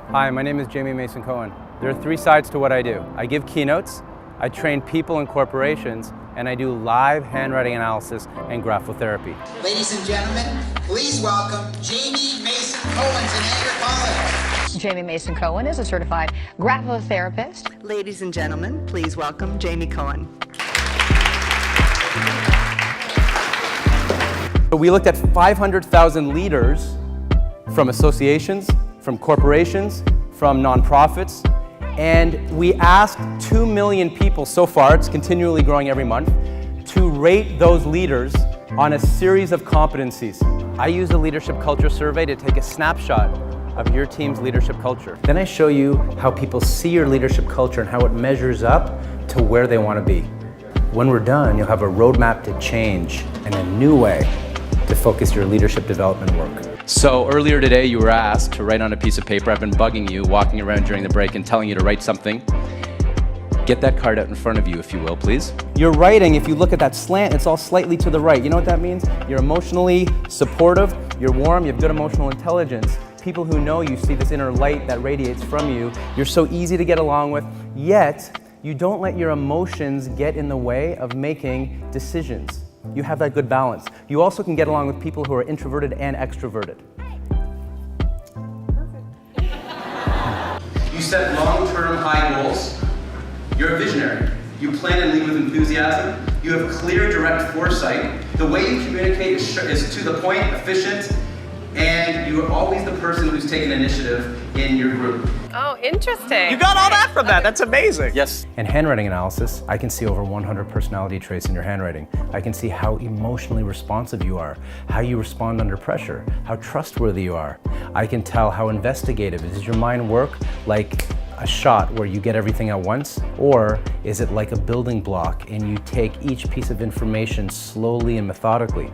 Hi, my name is Mason Cohen. There are three sides to what I do. I give keynotes, I train people in corporations, and I do live handwriting analysis and graphotherapy. Ladies and gentlemen, please welcome Mason Cohen to Niagara College. Mason Cohen is a certified graphotherapist. Ladies and gentlemen, please welcome Jamie Cohen. We looked at 500,000 leaders from associations, from corporations, from nonprofits, and we asked 2 million people so far, it's continually growing every month, to rate those leaders on a series of competencies. I use a leadership culture survey to take a snapshot of your team's leadership culture. Then I show you how people see your leadership culture and how it measures up to where they want to be. When we're done, you'll have a roadmap to change and a new way to focus your leadership development work. So earlier today you were asked to write on a piece of paper. I've been bugging you, walking around during the break and telling you to write something. Get that card out in front of you, if you will, please. Your writing, if you look at that slant, it's all slightly to the right. You know what that means? You're emotionally supportive, you're warm, you have good emotional intelligence. People who know you see this inner light that radiates from you. You're so easy to get along with, yet you don't let your emotions get in the way of making decisions. You have that good balance. You also can get along with people who are introverted and extroverted. You set long-term high goals. You're a visionary. You plan and lead with enthusiasm. You have clear, direct foresight. The way you communicate is to the point, efficient, and you are always the person who's taken initiative in your group. Oh, interesting. You got all that from that. That's amazing. Yes. In handwriting analysis, I can see over 100 personality traits in your handwriting. I can see how emotionally responsive you are, how you respond under pressure, how trustworthy you are. I can tell how investigative. Does your mind work like a shot where you get everything at once? Or is it like a building block and you take each piece of information slowly and methodically?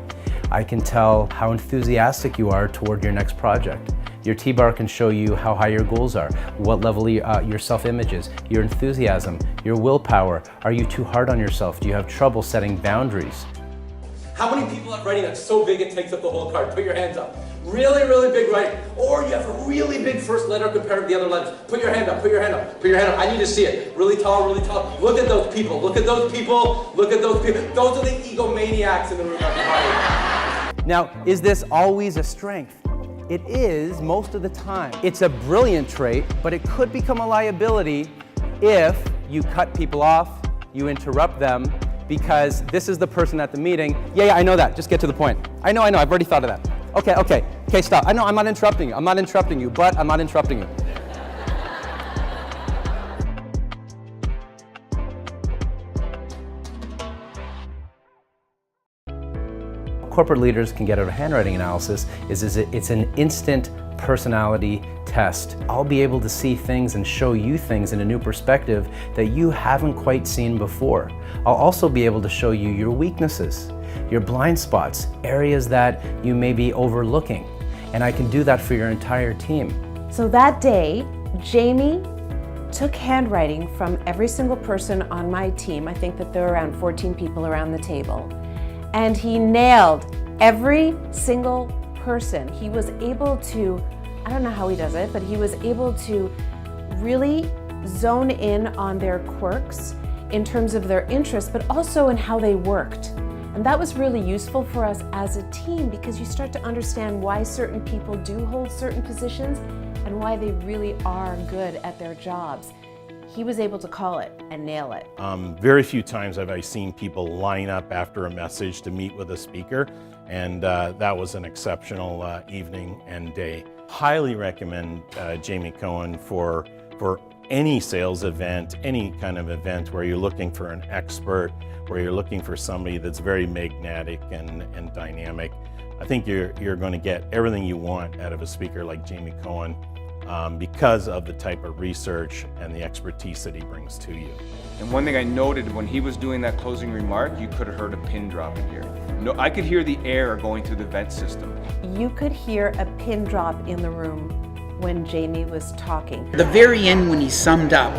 I can tell how enthusiastic you are toward your next project. Your T-bar can show you how high your goals are, what level your self-image is, your enthusiasm, your willpower. Are you too hard on yourself? Do you have trouble setting boundaries? How many people have writing that's so big it takes up the whole card? Put your hands up. Really, really big writing. Or you have a really big first letter compared to the other letters. Put your hand up, put your hand up, put your hand up. I need to see it. Really tall, really tall. Look at those people, look at those people, look at those people. Those are the egomaniacs in the room, everybody. Now, is this always a strength? It is most of the time. It's a brilliant trait, but it could become a liability if you cut people off, you interrupt them, because this is the person at the meeting. Yeah, I know that. Just get to the point. I know. I've already thought of that. Okay, stop. I know I'm not interrupting you. I'm not interrupting you, but I'm not interrupting you. Corporate leaders can get out of handwriting analysis is it's an instant personality test. I'll be able to see things and show you things in a new perspective that you haven't quite seen before. I'll also be able to show you your weaknesses, your blind spots, areas that you may be overlooking. And I can do that for your entire team. So that day, Jamie took handwriting from every single person on my team. I think that there were around 14 people around the table. And he nailed every single person. He was able to, I don't know how he does it, but he was able to really zone in on their quirks in terms of their interests, but also in how they worked. And that was really useful for us as a team because you start to understand why certain people do hold certain positions and why they really are good at their jobs. He was able to call it and nail it. Very few times have I seen people line up after a message to meet with a speaker, and that was an exceptional evening and day. Highly recommend Jamie Cohen for any sales event, any kind of event where you're looking for an expert, where you're looking for somebody that's very magnetic and dynamic. I think you're going to get everything you want out of a speaker like Jamie Cohen. Because of the type of research and the expertise that he brings to you. And one thing I noted when he was doing that closing remark, you could have heard a pin drop in here. No, I could hear the air going through the vent system. You could hear a pin drop in the room when Jamie was talking. The very end when he summed up,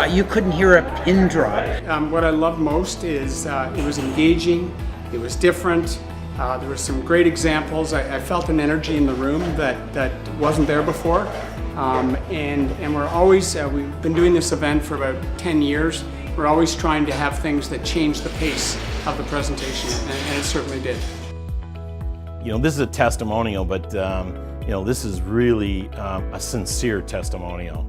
you couldn't hear a pin drop. What I loved most is it was engaging, it was different, There were some great examples. I felt an energy in the room that wasn't there before. And we're always, we've been doing this event for about 10 years. We're always trying to have things that change the pace of the presentation, and it certainly did. You know, this is a testimonial, but you know, this is really a sincere testimonial.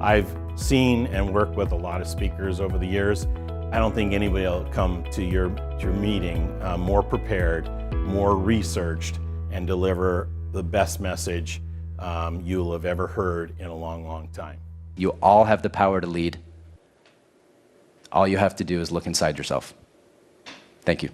I've seen and worked with a lot of speakers over the years. I don't think anybody will come to your meeting more prepared, more researched, and deliver the best message you'll have ever heard in a long, long time. You all have the power to lead. All you have to do is look inside yourself. Thank you.